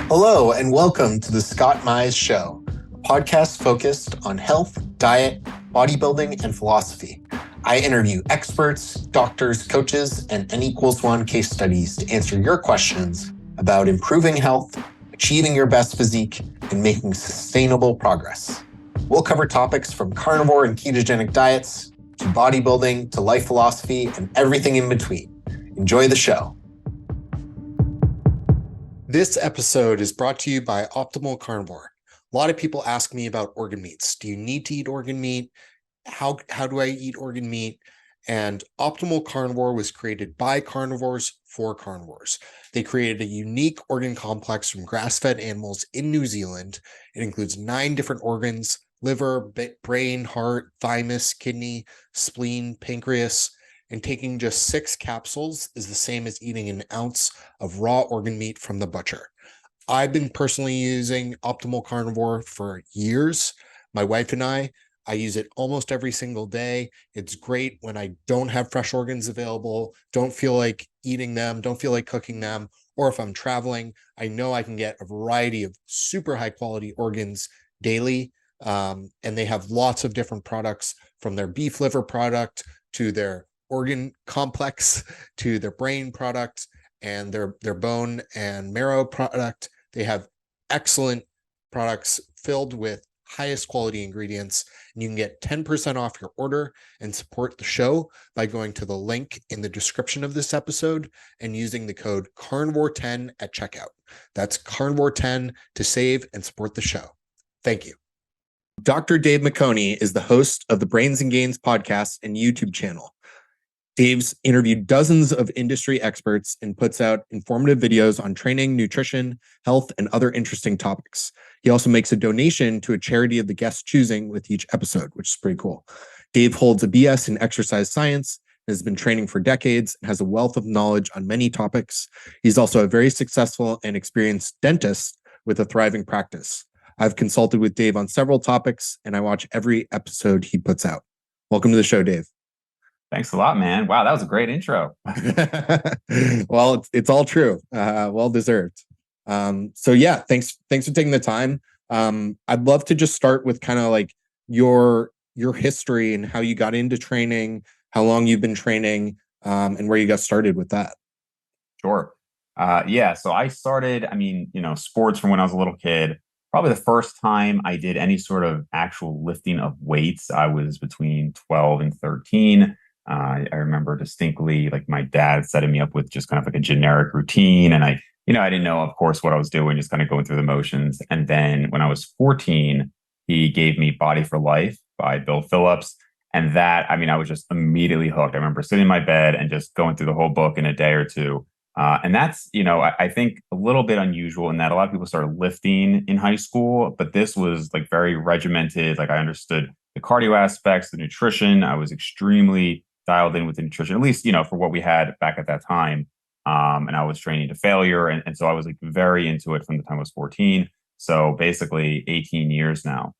Hello, and welcome to the Scott Mize Show, a podcast focused on health, diet, bodybuilding, and philosophy. I interview experts, doctors, coaches, and N=1 case studies to answer your questions about improving health, achieving your best physique, and making sustainable progress. We'll cover topics from carnivore and ketogenic diets to bodybuilding to life philosophy and everything in between. Enjoy the show. This episode is brought to you by Optimal Carnivore. A lot of people ask me about organ meats. Do you need to eat organ meat? How do I eat organ meat? And Optimal Carnivore was created by carnivores for carnivores. They created a unique organ complex from grass-fed animals in New Zealand. It includes 9 different organs: liver, brain, heart, thymus, kidney, spleen, pancreas. And taking just 6 capsules is the same as eating an ounce of raw organ meat from the butcher. I've been personally using Optimal Carnivore for years. My wife and I use it almost every single day. It's great when I don't have fresh organs available, don't feel like eating them, don't feel like cooking them, or if I'm traveling, I know I can get a variety of super high quality organs daily. And they have lots of different products, from their beef liver product to their organ complex to their brain product and their bone and marrow product. They have excellent products filled with highest quality ingredients, and you can get 10% off your order and support the show by going to the link in the description of this episode and using the code Carnivore10 at checkout. That's Carnivore10 to save and support the show. Thank you. Dr. Dave Maconi is the host of the Brains and Gains podcast and YouTube channel. Dave's interviewed dozens of industry experts and puts out informative videos on training, nutrition, health, and other interesting topics. He also makes a donation to a charity of the guest's choosing with each episode, which is pretty cool. Dave holds a BS in exercise science, has been training for decades, and has a wealth of knowledge on many topics. He's also a very successful and experienced dentist with a thriving practice. I've consulted with Dave on several topics, and I watch every episode he puts out. Welcome to the show, Dave. Thanks a lot, man. Wow, that was a great intro. Well, it's all true. Well deserved. So yeah, thanks for taking the time. I'd love to just start with kind of like your history and how you got into training, how long you've been training, and where you got started with that. Sure. Yeah, so I started, sports from when I was a little kid. Probably the first time I did any sort of actual lifting of weights, I was between 12 and 13. I remember distinctly, like, my dad setting me up with just kind of like a generic routine. And I didn't know, of course, what I was doing, just kind of going through the motions. And then when I was 14, he gave me Body for Life by Bill Phillips. And that, I was just immediately hooked. I remember sitting in my bed and just going through the whole book in a day or two. And that's, I think a little bit unusual in that a lot of people started lifting in high school, but this was like very regimented. Like, I understood the cardio aspects, the nutrition. I was extremely dialed in with the nutrition, at least, for what we had back at that time. And I was training to failure. And so I was like very into it from the time I was 14. So basically 18 years now.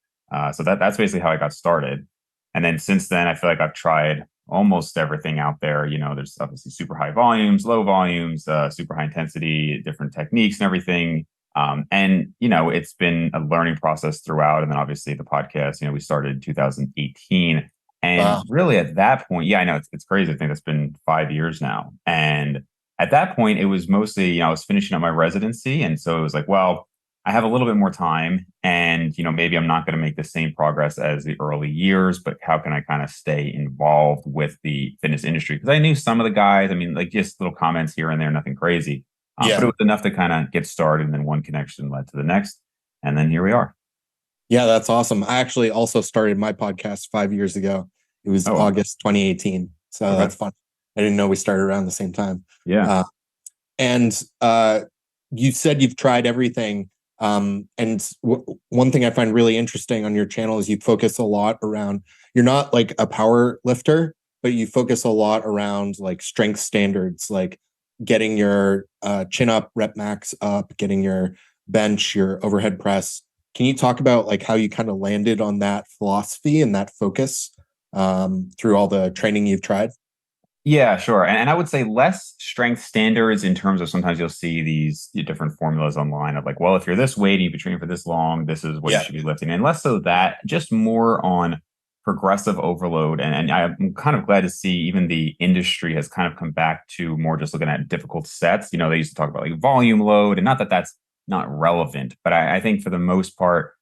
So that's basically how I got started. And then since then, I feel like I've tried almost everything out there. There's obviously super high volumes, low volumes, super high intensity, different techniques and everything. And it's been a learning process throughout. And then obviously the podcast, we started in 2018. And wow, really at that point, yeah, I know it's crazy. I think it's been 5 years now. And at that point, it was mostly, I was finishing up my residency. And so it was like, well, I have a little bit more time, and, maybe I'm not going to make the same progress as the early years, but how can I kind of stay involved with the fitness industry? Because I knew some of the guys, like just little comments here and there, nothing crazy. But it was enough to kind of get started. And then one connection led to the next. And then here we are. Yeah, that's awesome. I actually also started my podcast 5 years ago. It was August 2018. So okay, that's fun. I didn't know we started around the same time. Yeah. And you said you've tried everything. And one thing I find really interesting on your channel is you focus a lot around, you're not like a power lifter, but you focus a lot around like strength standards, like getting your chin up, rep max up, getting your bench, your overhead press. Can you talk about like how you kind of landed on that philosophy and that focus through all the training you've tried? Yeah, sure. And I would say less strength standards in terms of sometimes you'll see these different formulas online of like, well, if you're this weight and you've been training for this long, this is what you Yeah. should be lifting. And less so that, just more on progressive overload. And I'm kind of glad to see even the industry has kind of come back to more just looking at difficult sets. They used to talk about like volume load, and not that that's not relevant, but I think for the most part,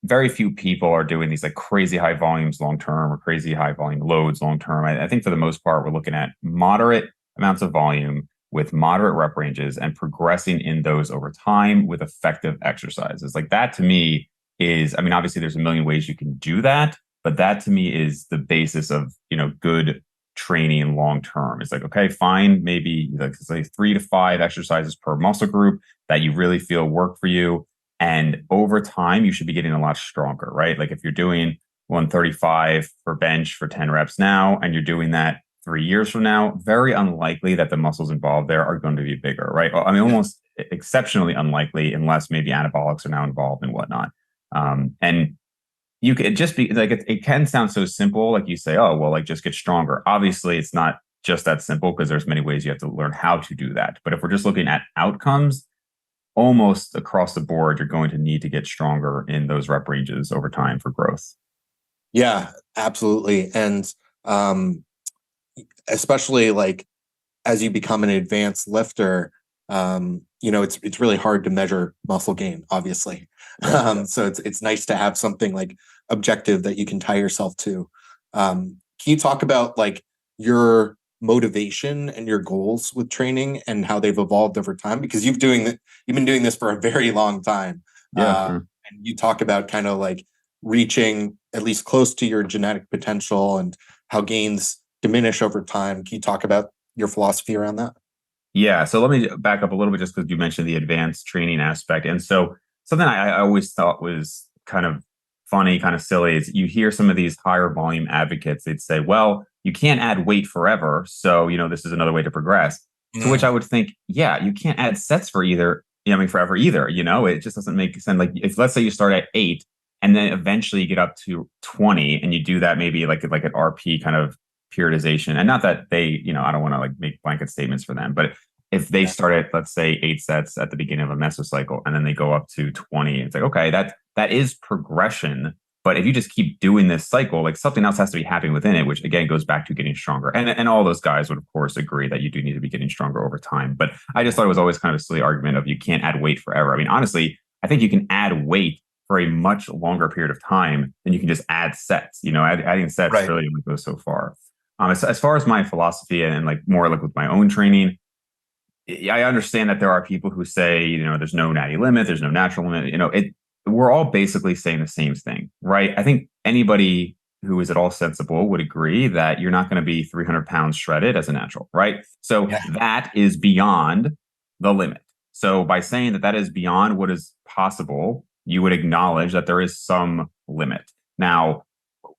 very few people are doing these like crazy high volumes long term or crazy high volume loads long term. I think for the most part, we're looking at moderate amounts of volume with moderate rep ranges and progressing in those over time with effective exercises. Like that to me is, I mean, obviously there's a million ways you can do that, but that to me is the basis of, good training long term. It's like, okay, fine, maybe like say 3 to 5 exercises per muscle group that you really feel work for you, and over time, you should be getting a lot stronger, right? Like if you're doing 135 for bench for 10 reps now, and you're doing that 3 years from now, very unlikely that the muscles involved there are going to be bigger, right? I mean, Yeah. almost exceptionally unlikely unless maybe anabolics are now involved and whatnot. And you could just be like, it can sound so simple. Like you say, oh, well, like just get stronger. Obviously, it's not just that simple because there's many ways you have to learn how to do that. But if we're just looking at outcomes, almost across the board, you're going to need to get stronger in those rep ranges over time for growth. Yeah, absolutely. And um, especially like as you become an advanced lifter, it's really hard to measure muscle gain, obviously. Right. So it's nice to have something like objective that you can tie yourself to. Can you talk about like your motivation and your goals with training and how they've evolved over time? Because you've been doing this for a very long time, Yeah, sure. and you talk about kind of like reaching at least close to your genetic potential and how gains diminish over time. Can you talk about your philosophy around that? Yeah. So let me back up a little bit just because you mentioned the advanced training aspect. And so something I always thought was kind of funny, kind of silly is you hear some of these higher volume advocates, they'd say, well, you can't add weight forever. So, this is another way to progress. To which Mm. I would think, yeah, you can't add sets for either, I mean, forever either. It just doesn't make sense. Like if let's say you start at 8 and then eventually you get up to 20 and you do that maybe like an RP kind of periodization. And not that they, I don't want to like make blanket statements for them, but if they Yeah. start at, let's say, 8 sets at the beginning of a mesocycle and then they go up to 20, it's like, okay, that is progression. But if you just keep doing this cycle, like something else has to be happening within it, which again goes back to getting stronger. And all those guys would of course agree that you do need to be getting stronger over time. But I just thought it was always kind of a silly argument of you can't add weight forever. I mean, honestly, I think you can add weight for a much longer period of time than you can just add sets. Adding sets Right. really only goes so far. As far as my philosophy and like more like with my own training, I understand that there are people who say, there's no natty limit, there's no natural limit. We're all basically saying the same thing, right? I think anybody who is at all sensible would agree that you're not going to be 300 pounds shredded as a natural, right? So Yeah. that is beyond the limit. So by saying that that is beyond what is possible, you would acknowledge that there is some limit. Now,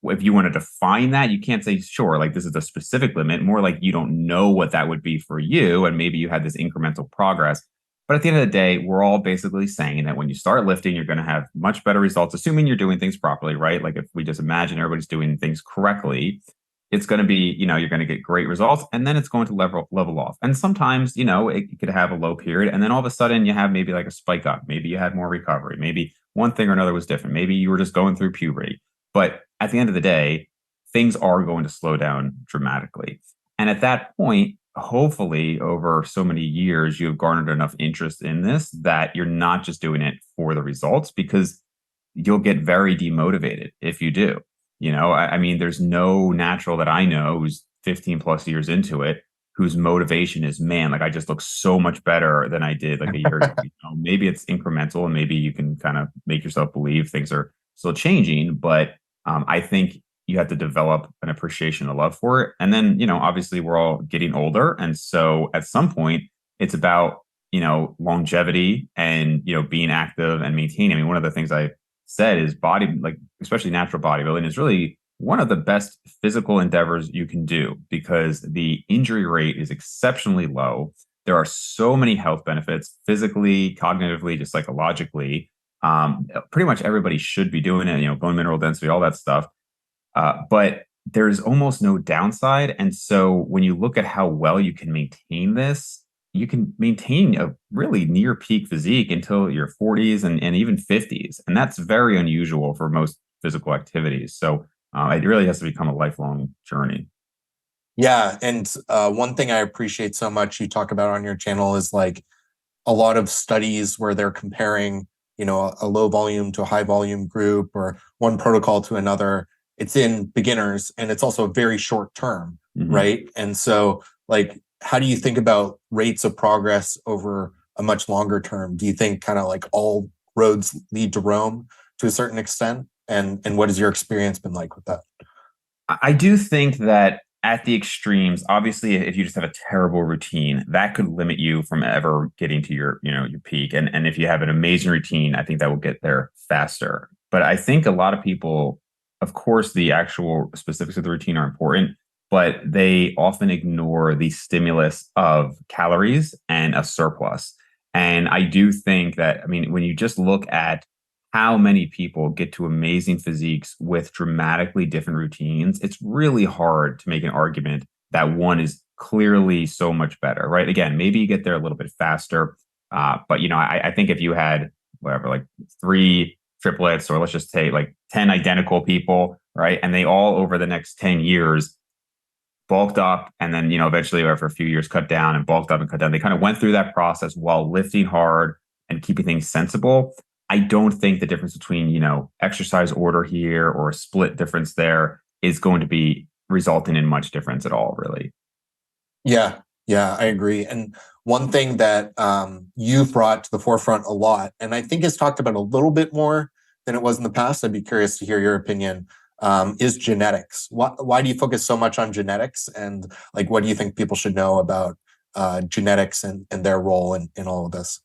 if you want to define that, you can't say, sure, like this is a specific limit, more like you don't know what that would be for you. And maybe you had this incremental progress. But at the end of the day, we're all basically saying that when you start lifting, you're going to have much better results, assuming you're doing things properly, right? Like if we just imagine everybody's doing things correctly, it's going to be, you're going to get great results and then it's going to level off. And sometimes, it could have a low period. And then all of a sudden you have maybe like a spike up. Maybe you had more recovery. Maybe one thing or another was different. Maybe you were just going through puberty. But at the end of the day, things are going to slow down dramatically. And at that point, hopefully over so many years, you have garnered enough interest in this that you're not just doing it for the results, because you'll get very demotivated if you do. I mean, there's no natural that I know who's 15 plus years into it whose motivation is, man, like I just look so much better than I did like a year ago. Maybe it's incremental and maybe you can kind of make yourself believe things are still changing, but I think you have to develop an appreciation and love for it. And then, obviously we're all getting older. And so at some point it's about, longevity and, being active and maintaining. I mean, one of the things I said is like especially natural bodybuilding is really one of the best physical endeavors you can do because the injury rate is exceptionally low. There are so many health benefits physically, cognitively, just psychologically. Pretty much everybody should be doing it, bone mineral density, all that stuff. But there's almost no downside. And so when you look at how well you can maintain this, you can maintain a really near peak physique until your 40s and even 50s. And that's very unusual for most physical activities. So it really has to become a lifelong journey. Yeah, and one thing I appreciate so much you talk about on your channel is like a lot of studies where they're comparing, a low volume to a high volume group or one protocol to another. It's in beginners and it's also very short term, Mhm. right? And so, like, how do you think about rates of progress over a much longer term? Do you think kind of like all roads lead to Rome to a certain extent? And what has your experience been like with that? I do think that at the extremes, obviously, if you just have a terrible routine, that could limit you from ever getting to your peak. And if you have an amazing routine, I think that will get there faster. But I think a lot of people, of course, the actual specifics of the routine are important, but they often ignore the stimulus of calories and a surplus. And I do think that, I mean, when you just look at how many people get to amazing physiques with dramatically different routines, it's really hard to make an argument that one is clearly so much better, right? Again, maybe you get there a little bit faster, but I think if you had whatever, like three triplets, or let's just say like 10 identical people, right, and they all over the next 10 years bulked up and then eventually after a few years cut down and bulked up and cut down, they kind of went through that process while lifting hard and keeping things sensible. I don't think the difference between exercise order here or a split difference there is going to be resulting in much difference at all, really. Yeah, yeah, I agree. And one thing that you've brought to the forefront a lot, and I think is talked about a little bit more than it was in the past, I'd be curious to hear your opinion, is genetics. Why do you focus so much on genetics? And like, what do you think people should know about genetics and their role in all of this?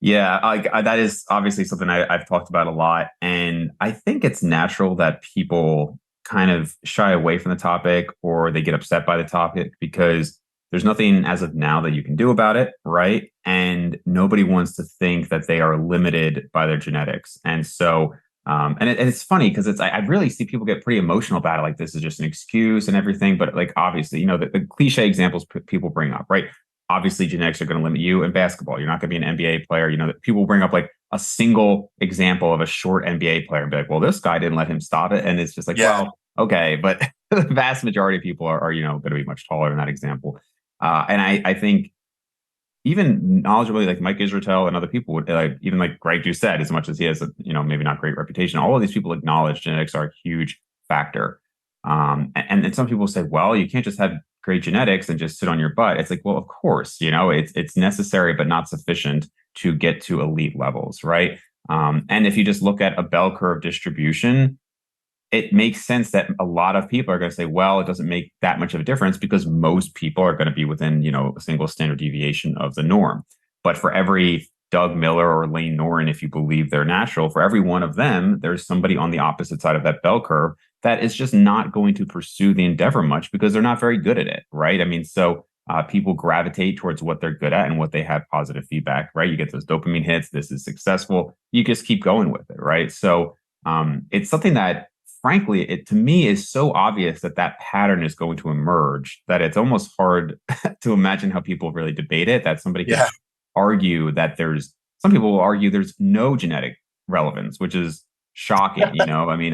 Yeah, that is obviously something I've talked about a lot. And I think it's natural that people kind of shy away from the topic or they get upset by the topic because there's nothing as of now that you can do about it, right? And nobody wants to think that they are limited by their genetics. And so, and it's funny because I really see people get pretty emotional about it. Like this is just an excuse and everything. But like, obviously, the cliche examples people bring up, right? Obviously genetics are going to limit you in basketball. You're not going to be an NBA player. People bring up like a single example of a short NBA player and be like, well, this guy didn't let him stop it. And it's just like, Yeah, well, okay. But the vast majority of people are going to be much taller than that example. And I think even knowledgeably like Mike Israetel and other people would like, even like Greg Doucette, as much as he has a, maybe not great reputation, all of these people acknowledge genetics are a huge factor. And some people say, well, you can't just have great genetics and just sit on your butt. It's like, well, of course, it's necessary, but not sufficient to get to elite levels, right? And if you just look at a bell curve distribution, it makes sense that a lot of people are going to say, well, it doesn't make that much of a difference because most people are going to be within, a single standard deviation of the norm. But for every Doug Miller or Lane Norton, if you believe they're natural, for every one of them, there's somebody on the opposite side of that bell curve that is just not going to pursue the endeavor much because they're not very good at it, right? I mean, so people gravitate towards what they're good at and what they have positive feedback, right? You get those dopamine hits. This is successful. You just keep going with it, right? So it's something that frankly, it to me is so obvious that that pattern is going to emerge that it's almost hard to imagine how people really debate it. That somebody could yeah, argue that some people will argue there's no genetic relevance, which is shocking. I mean,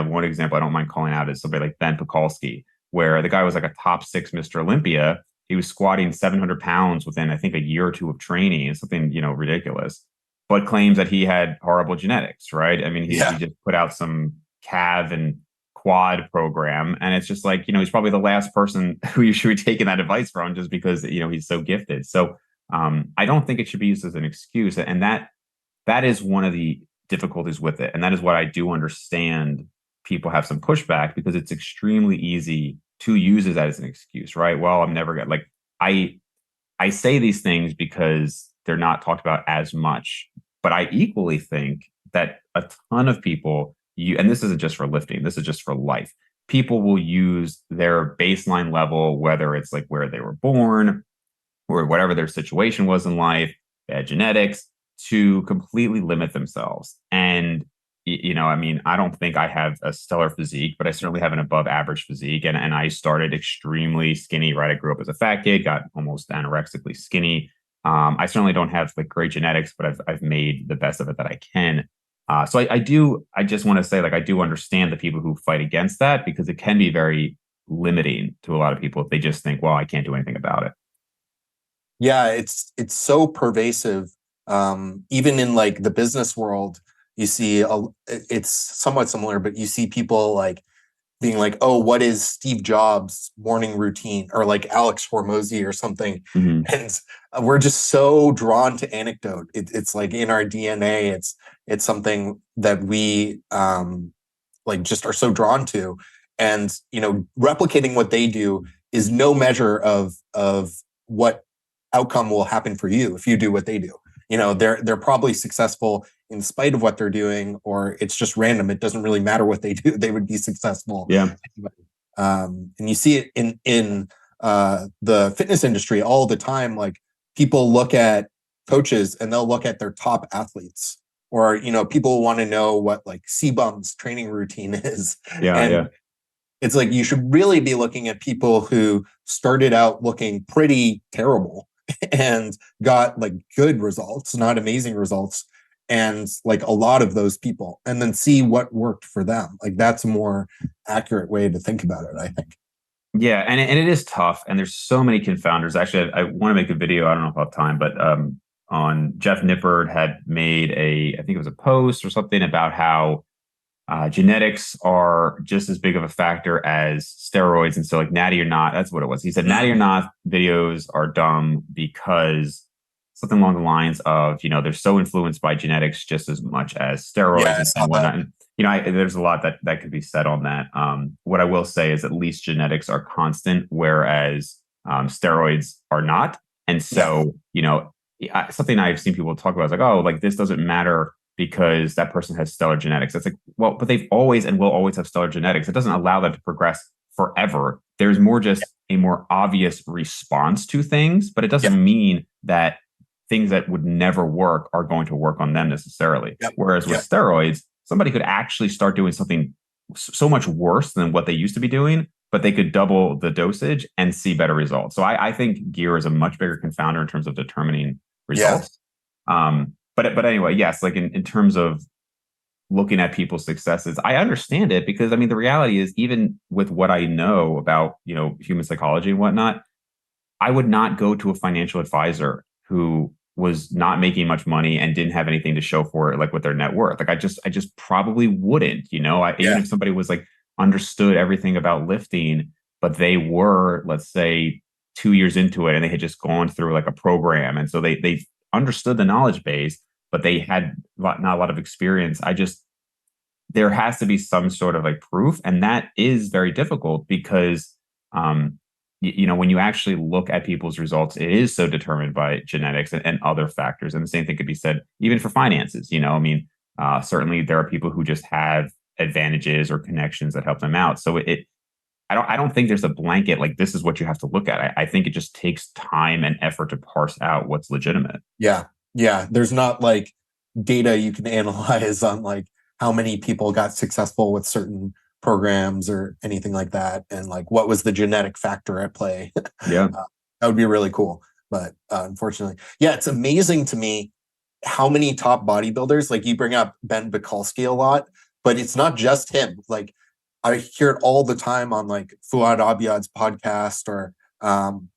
one example I don't mind calling out is somebody like Ben Pekulski, where the guy was like a top six Mr. Olympia. He was squatting 700 pounds within, I think, a year or two of training, something, ridiculous, but claims that he had horrible genetics, right? I mean, he yeah, just put out some calf and quad program. And it's just like, he's probably the last person who you should be taking that advice from just because, he's so gifted. So I don't think it should be used as an excuse. And that is one of the difficulties with it. And that is what I do understand people have some pushback because it's extremely easy to use it as an excuse, right? Well, I'm never gonna like I say these things because they're not talked about as much, but I equally think that a ton of people and this isn't just for lifting, this is just for life. People will use their baseline level, whether it's like where they were born or whatever their situation was in life, they had genetics, to completely limit themselves. And I mean, I don't think I have a stellar physique, but I certainly have an above average physique. And I started extremely skinny, right? I grew up as a fat kid, got almost anorexically skinny. I certainly don't have like great genetics, but I've made the best of it that I can. So I just want to say, like, I do understand the people who fight against that, because it can be very limiting to a lot of people if they just think, well, I can't do anything about it. Yeah, it's so pervasive. Even in like the business world, you see it's somewhat similar, but you see people like being like, "Oh, what is Steve Jobs' morning routine?" or like Alex Hormozy or something. Mhm. And we're just so drawn to anecdote. It's like in our DNA. It's something that we like just are so drawn to, and replicating what they do is no measure of what outcome will happen for you if you do what they do. They're probably successful in spite of what they're doing, or it's just random. It doesn't really matter what they do. They would be successful. Yeah. And you see it in the fitness industry all the time. Like people look at coaches and they'll look at their top athletes, or people want to know what like C-Bum's training routine is. Yeah. And Yeah. it's like you should really be looking at people who started out looking pretty terrible and got like good results, not amazing results, and like a lot of those people, and then see what worked for them. Like that's a more accurate way to think about it, I think. Yeah, and it is tough, and there's so many confounders. Actually, I want to make a video. I don't know if I have time, but on Jeff Nippard had made I think it was a post or something about how genetics are just as big of a factor as steroids. And so, like, natty or not, that's what it was. He said, natty or not videos are dumb because something along the lines of, they're so influenced by genetics just as much as steroids Yeah, and whatnot. And, there's a lot that could be said on that. What I will say is at least genetics are constant, whereas steroids are not. And so, something I've seen people talk about is like, oh, like this doesn't matter because that person has stellar genetics. It's like, well, but they've always and will always have stellar genetics. It doesn't allow them to progress forever. There's more just a more obvious response to things, but it yeah, doesn't mean that things that would never work are going to work on them necessarily. yeah, Whereas with yeah, steroids, somebody could actually start doing something so much worse than what they used to be doing, but they could double the dosage and see better results. So I think gear is a much bigger confounder in terms of determining yeah, results. But anyway, yes, like in terms of looking at people's successes, I understand it because I mean the reality is even with what I know about human psychology and whatnot, I would not go to a financial advisor who was not making much money and didn't have anything to show for it, like with their net worth. Like I just probably wouldn't. Even yeah, if somebody was like understood everything about lifting, but they were, let's say, 2 years into it and they had just gone through like a program, and so they understood the knowledge base, but they had not a lot of experience. There has to be some sort of like proof, and that is very difficult because um when you actually look at people's results, it is so determined by genetics and other factors. And the same thing could be said even for finances. I mean, certainly there are people who just have advantages or connections that help them out. So I don't think there's a blanket like this is what you have to look at. I think it just takes time and effort to parse out what's legitimate. yeah, yeah. There's not like data you can analyze on like how many people got successful with certain programs or anything like that, and like what was the genetic factor at play. Yeah. That would be really cool, but unfortunately, yeah, it's amazing to me how many top bodybuilders, like you bring up Ben Bikulski a lot, but it's not just him. Like I hear it all the time on like Fuad Abiad's podcast, or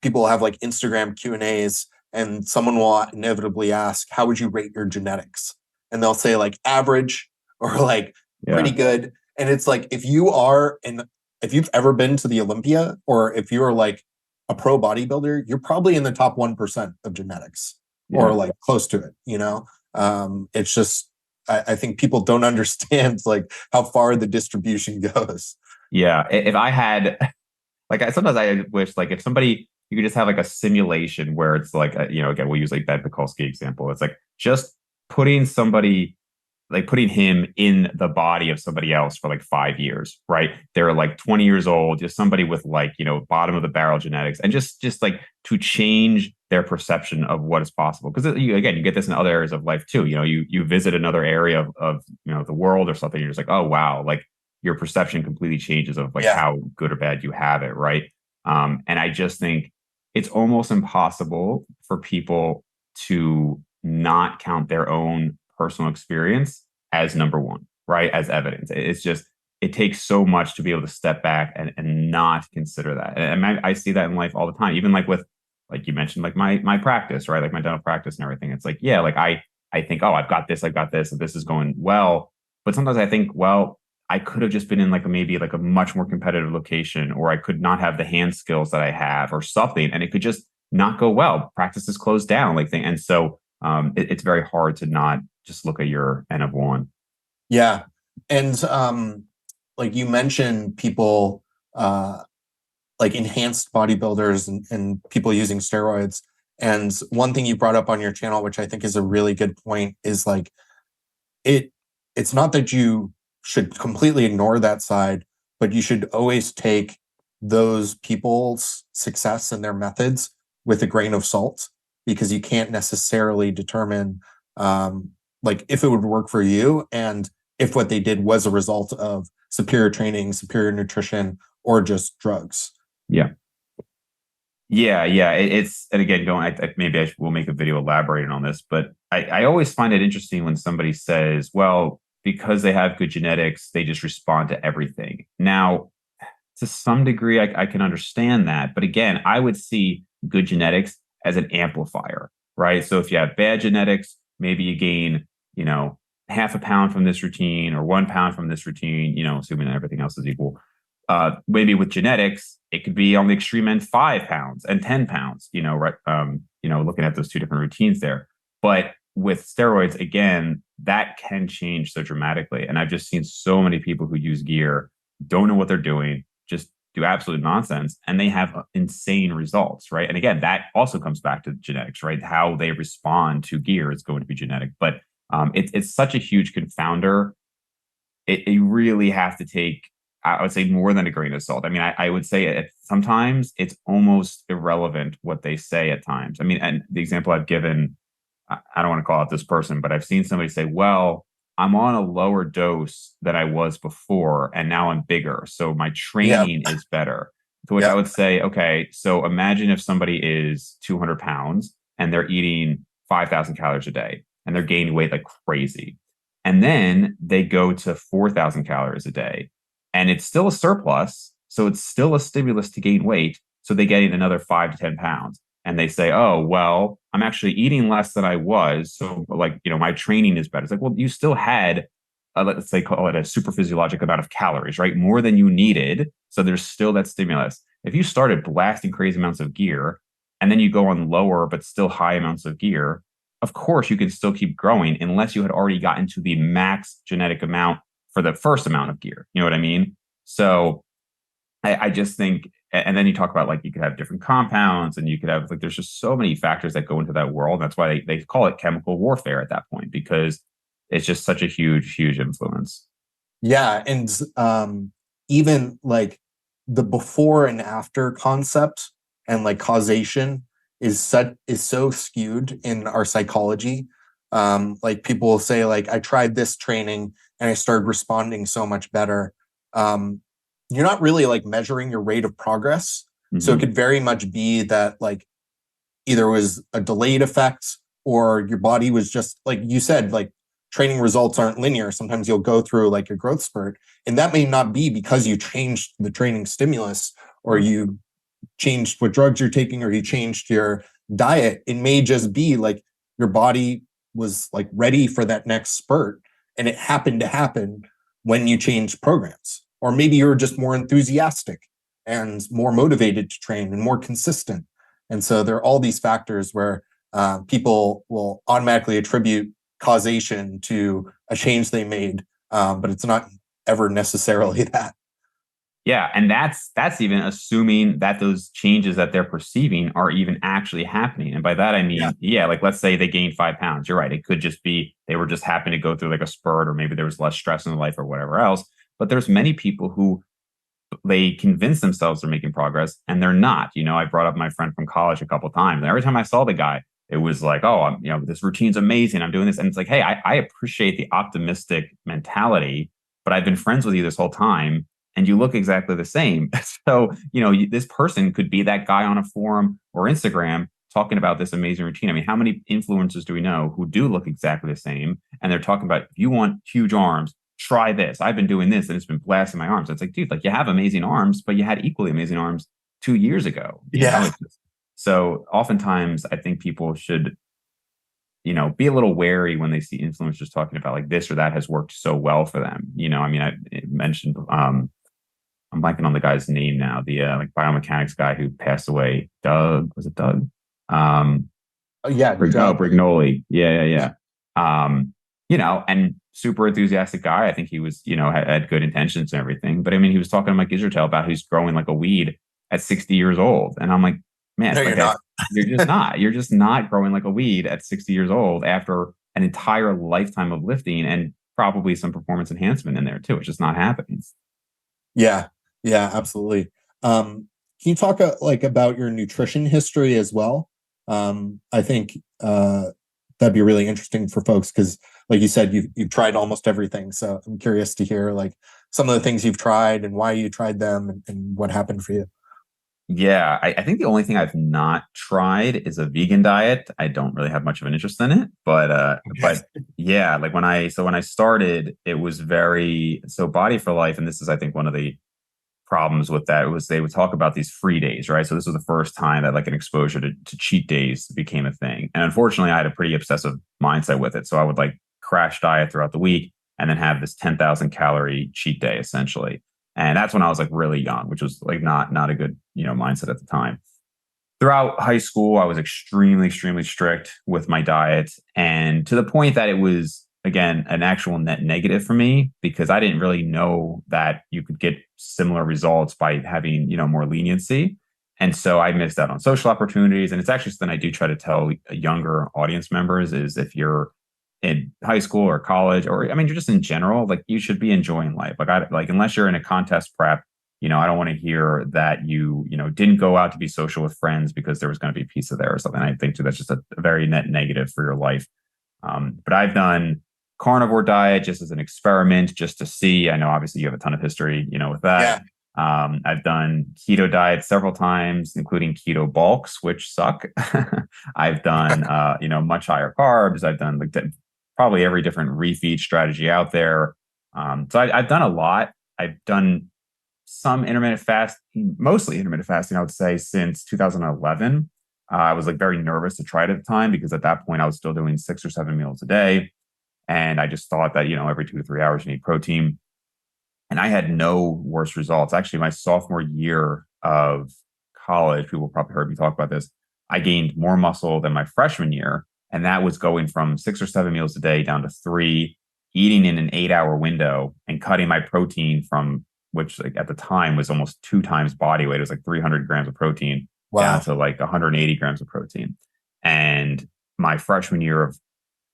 people have like Instagram Q&As, and someone will inevitably ask, how would you rate your genetics? And they'll say like average or like pretty Yeah. good. And it's like, if you've ever been to the Olympia, or if you're like a pro bodybuilder, you're probably in the top 1% of genetics, or Yeah. like close to it. It's just, I think people don't understand like how far the distribution goes. Yeah. If I had like sometimes I wish like if somebody you could just have like a simulation where it's like again we'll use like that Bukowski example. It's like just putting somebody like putting him in the body of somebody else for like 5 years, right? They're like 20 years old, just somebody with like bottom of the barrel genetics, and just like to change their perception of what is possible. Because again, you get this in other areas of life too. You visit another area of the world or something, you're just like, oh wow, like your perception completely changes of like Yeah. how good or bad you have it, right? And I just think it's almost impossible for people to not count their own personal experience as number one, right? As evidence. It's just, it takes so much to be able to step back and not consider that. And I see that in life all the time, even like with, like you mentioned, like my practice, right? Like my dental practice and everything. It's like, yeah, like I think, oh, I've got this, and this is going well. But sometimes I think, well, I could have just been in like maybe like a much more competitive location, or I could not have the hand skills that I have or something, and it could just not go well. Practice is closed down, like thing. And so it's very hard to not just look at your N of one. Yeah. And like you mentioned, people like enhanced bodybuilders and people using steroids. And one thing you brought up on your channel, which I think is a really good point, is like it it's not that you should completely ignore that side, but you should always take those people's success and their methods with a grain of salt, because you can't necessarily determine like if it would work for you, and if what they did was a result of superior training, superior nutrition, or just drugs. Yeah. Yeah. It's, and again, maybe will make a video elaborating on this, but I always find it interesting when somebody says, well, because they have good genetics, they just respond to everything. Now, to some degree, I can understand that. But again, I would see good genetics as an amplifier, right? So if you have bad genetics, maybe you gain, half a pound from this routine or 1 pound from this routine, assuming that everything else is equal. Maybe with genetics, it could be on the extreme end 5 pounds and 10 pounds, right? Looking at those two different routines there. But with steroids, again, that can change so dramatically. And I've just seen so many people who use gear, don't know what they're doing, just do absolute nonsense, and they have insane results, right? And again, that also comes back to genetics, right? How they respond to gear is going to be genetic. But it's such a huge confounder. You really have to take, I would say, more than a grain of salt. I mean, I would say sometimes it's almost irrelevant what they say at times. I mean, and the example I've given, I don't want to call out this person, but I've seen somebody say, well, I'm on a lower dose than I was before, and now I'm bigger, so my Yeah. training is better. To which I Yeah. would say, okay, so imagine if somebody is 200 pounds and they're eating 5,000 calories a day and they're gaining weight like crazy. And then they go to 4,000 calories a day and it's still a surplus. So it's still a stimulus to gain weight. So they gain another 5 to 10 pounds. And they say, oh, well, I'm actually eating less than I was. So, like, my training is better. It's like, well, you still had, let's say, call it a super physiologic amount of calories, right? More than you needed. So there's still that stimulus. If you started blasting crazy amounts of gear and then you go on lower, but still high amounts of gear, of course, you can still keep growing unless you had already gotten to the max genetic amount for the first amount of gear. You know what I mean? So I just think, and then you talk about like you could have different compounds and you could have like, there's just so many factors that go into that world. That's why they call it chemical warfare at that point, because it's just such a huge influence. Yeah. And even like the before and after concept and like causation is so skewed in our psychology. Like people will say, like, I tried this training and I started responding so much better. You're not really like measuring your rate of progress. So it Mm-hmm. could very much be that like either it was a delayed effect, or your body was just like you said, like training results aren't linear. Sometimes you'll go through like a growth spurt, and that may not be because you changed the training stimulus, or Right. you changed what drugs you're taking, or you changed your diet. It may just be like your body was like ready for that next spurt, and it happened to happen when you changed programs. Or maybe you're just more enthusiastic and more motivated to train and more consistent. And so there are all these factors where people will automatically attribute causation to a change they made, but it's not ever necessarily that. Yeah, and that's even assuming that those changes that they're perceiving are even actually happening. And by that I Yeah. mean, yeah, like let's say they gained 5 pounds. You're right. It could just be they were just happy to go through like a spurt, or maybe there was less stress in their life or whatever else. But there's many people who they convince themselves they're making progress and they're not. I brought up my friend from college a couple of times, and every time I saw the guy, it was like, oh, this routine's amazing. I'm doing this. And it's like, hey, I appreciate the optimistic mentality, but I've been friends with you this whole time and you look exactly the same. So, this person could be that guy on a forum or Instagram talking about this amazing routine. I mean, how many influencers do we know who do look exactly the same? And they're talking about, if you want huge arms, try this. I've been doing this and it's been blasting my arms. It's like, dude, like you have amazing arms, but you had equally amazing arms 2 years ago. Yeah. It's just, so oftentimes I think people should, be a little wary when they see influencers talking about like this or that has worked so well for them. I mean, I mentioned, I'm blanking on the guy's name now, the like biomechanics guy who passed away. Doug, was it Doug? Oh, yeah. Brignoli. Yeah, yeah, Yeah. yeah. And super enthusiastic guy. I think he was, had good intentions and everything. But I mean, he was talking to Mike Israel about who's growing like a weed at 60 years old. And I'm like, man, No, like you're not. you're just not. You're just not growing like a weed at 60 years old after an entire lifetime of lifting and probably some performance enhancement in there too. It's just not happening. Yeah. Yeah, absolutely. Can you talk like about your nutrition history as well? I think that'd be really interesting for folks because, like you said, you've tried almost everything. So I'm curious to hear like some of the things you've tried and why you tried them and what happened for you. Yeah, I think the only thing I've not tried is a vegan diet. I don't really have much of an interest in it, but yeah, like when I started, it was very so Body for Life, and this is I think one of the problems with that was they would talk about these free days, right? So this was the first time that like an exposure to cheat days became a thing. And unfortunately, I had a pretty obsessive mindset with it. So I would like crash diet throughout the week and then have this 10,000 calorie cheat day essentially. And that's when I was like really young, which was like not a good, mindset at the time. Throughout high school, I was extremely, extremely strict with my diet, and to the point that it was, again, an actual net negative for me because I didn't really know that you could get similar results by having, more leniency. And so I missed out on social opportunities. And it's actually something I do try to tell younger audience members is if you're in high school or college, or I mean, you're just in general, like you should be enjoying life. Like unless you're in a contest prep, I don't want to hear that you didn't go out to be social with friends because there was going to be pizza there or something. I think too that's just a very net negative for your life. But I've done carnivore diet just as an experiment, just to see. I know obviously you have a ton of history, with Yeah. that. I've done keto diet several times, including keto bulks, which suck. I've done, much higher carbs. I've done like probably every different refeed strategy out there. So I've done a lot. I've done some intermittent fasting, mostly intermittent fasting, I would say, since 2011. I was like very nervous to try it at the time because at that point I was still doing 6 or 7 meals a day. And I just thought that, every 2 to 3 hours you need protein. And I had no worse results. Actually, my sophomore year of college, people probably heard me talk about this. I gained more muscle than my freshman year. And that was going from 6 or 7 meals a day down to three, eating in an 8 hour window and cutting my protein from, which like at the time was almost 2 times body weight. It was like 300 grams of protein down Wow. to like 180 grams of protein. And my freshman year of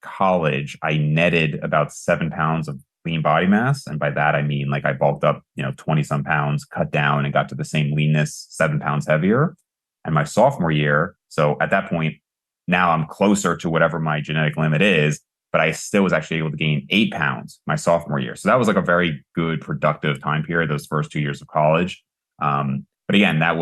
college, I netted about 7 pounds of lean body mass. And by that, I mean, like I bulked up, 20 some pounds, cut down and got to the same leanness, 7 pounds heavier. And my sophomore year, so at that point, now I'm closer to whatever my genetic limit is, but I still was actually able to gain 8 pounds my sophomore year. So that was like a very good, productive time period, those first 2 years of college. But again, I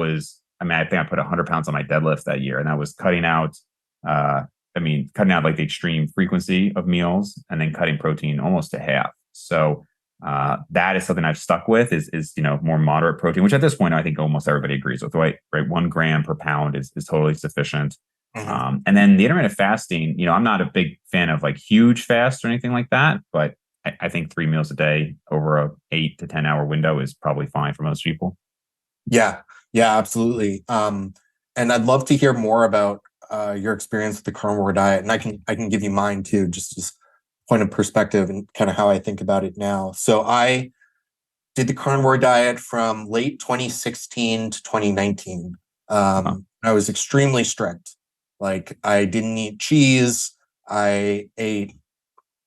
mean, I think I put 100 pounds on my deadlift that year, and that was cutting out like the extreme frequency of meals and then cutting protein almost to half. So that is something I've stuck with is more moderate protein, which at this point I think almost everybody agrees with. Right, 1 gram per pound is totally sufficient. Mhm. And then the intermittent fasting, I'm not a big fan of like huge fasts or anything like that, but I think 3 meals a day over a 8 to 10 hour window is probably fine for most people. Yeah. Yeah, absolutely. And I'd love to hear more about your experience with the carnivore diet, and I can give you mine too, just as point of perspective and kind of how I think about it now. So I did the carnivore diet from late 2016 to 2019. Uh, I was extremely strict. Like I didn't eat cheese. I ate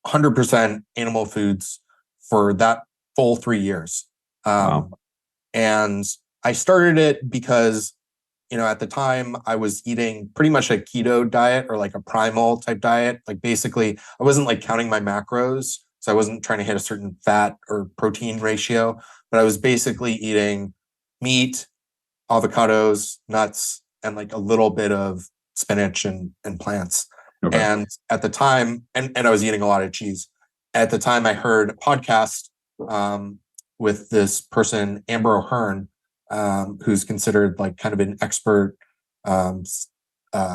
100% animal foods for that full 3 years. wow. Um, And I started it because, at the time I was eating pretty much a keto diet or like a primal type diet. Like basically, I wasn't like counting my macros. So I wasn't trying to hit a certain fat or protein ratio, but I was basically eating meat, avocados, nuts, and like a little bit of spinach and plants. Okay. And at the time, and I was eating a lot of cheese. At the time, I heard a podcast um, with this person, Amber O'Hearn, who's considered like kind of an expert um,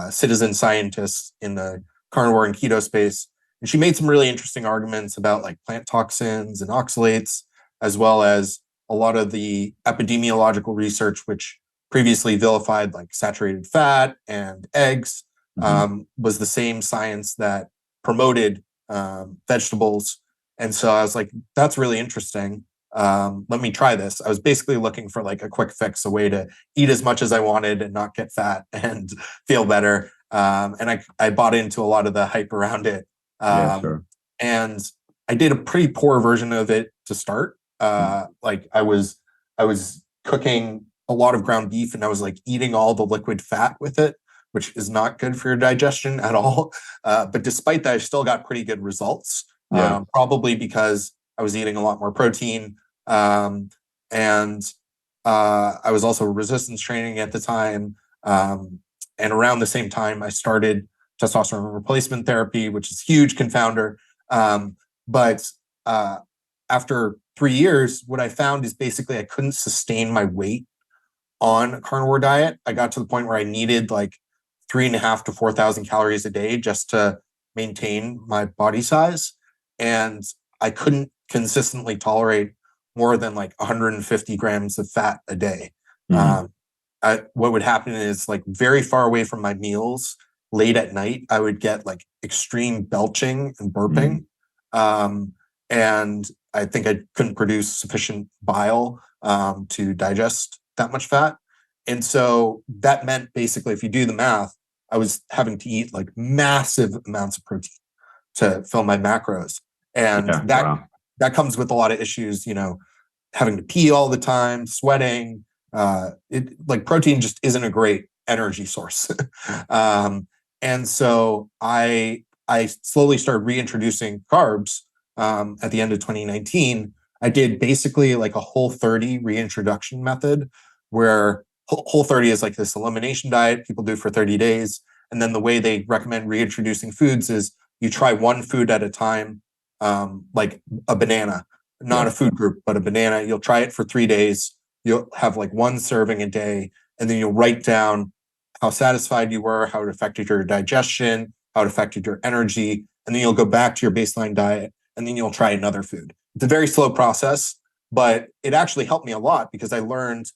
citizen scientist in the carnivore and keto space. And she made some really interesting arguments about like plant toxins and oxalates, as well as a lot of the epidemiological research, which previously vilified like saturated fat and eggs, Hmm. was the same science that promoted vegetables. And so I was like, that's really interesting. Let me try this. I was basically looking for like a quick fix, a way to eat as much as I wanted and not get fat and feel better. And I bought into a lot of the hype around it. Yeah, Um, sure. and I did a pretty poor version of it to start. Mhm. Like I was cooking a lot of ground beef and I was like eating all the liquid fat with it, which is not good for your digestion at all. But despite that, I still got pretty good results. Yeah. Probably because I was eating a lot more protein. And I was also resistance training at the time. And around the same time, I started testosterone replacement therapy, which is a huge confounder. But after 3 years, what I found is basically I couldn't sustain my weight on a carnivore diet. I got to the point where I needed like 3.5 to 4,000 calories a day just to maintain my body size. And I couldn't consistently tolerate more than like 150 grams of fat a day. Hmm. Um, what would happen is like very far away from my meals, late at night, I would get like extreme belching and burping. Hmm. Um, and I think I couldn't produce sufficient bile to digest that much fat. And so that meant basically, if you do the math, I was having to eat like massive amounts of protein to fill my macros. And Yeah. that Wow. that comes with a lot of issues, having to pee all the time, sweating. It like protein just isn't a great energy source. um, and so I slowly started reintroducing carbs at the end of 2019. I did basically like a Whole 30 reintroduction method where Whole 30 is like this elimination diet people do for 30 days. And then the way they recommend reintroducing foods is you try one food at a time, like a banana, not Yeah. a food group, but a banana. You'll try it for 3 days. You'll have like one serving a day, and then you'll write down how satisfied you were, how it affected your digestion, how it affected your energy, and then you'll go back to your baseline diet, and then you'll try another food. It's a very slow process, but it actually helped me a lot because I learned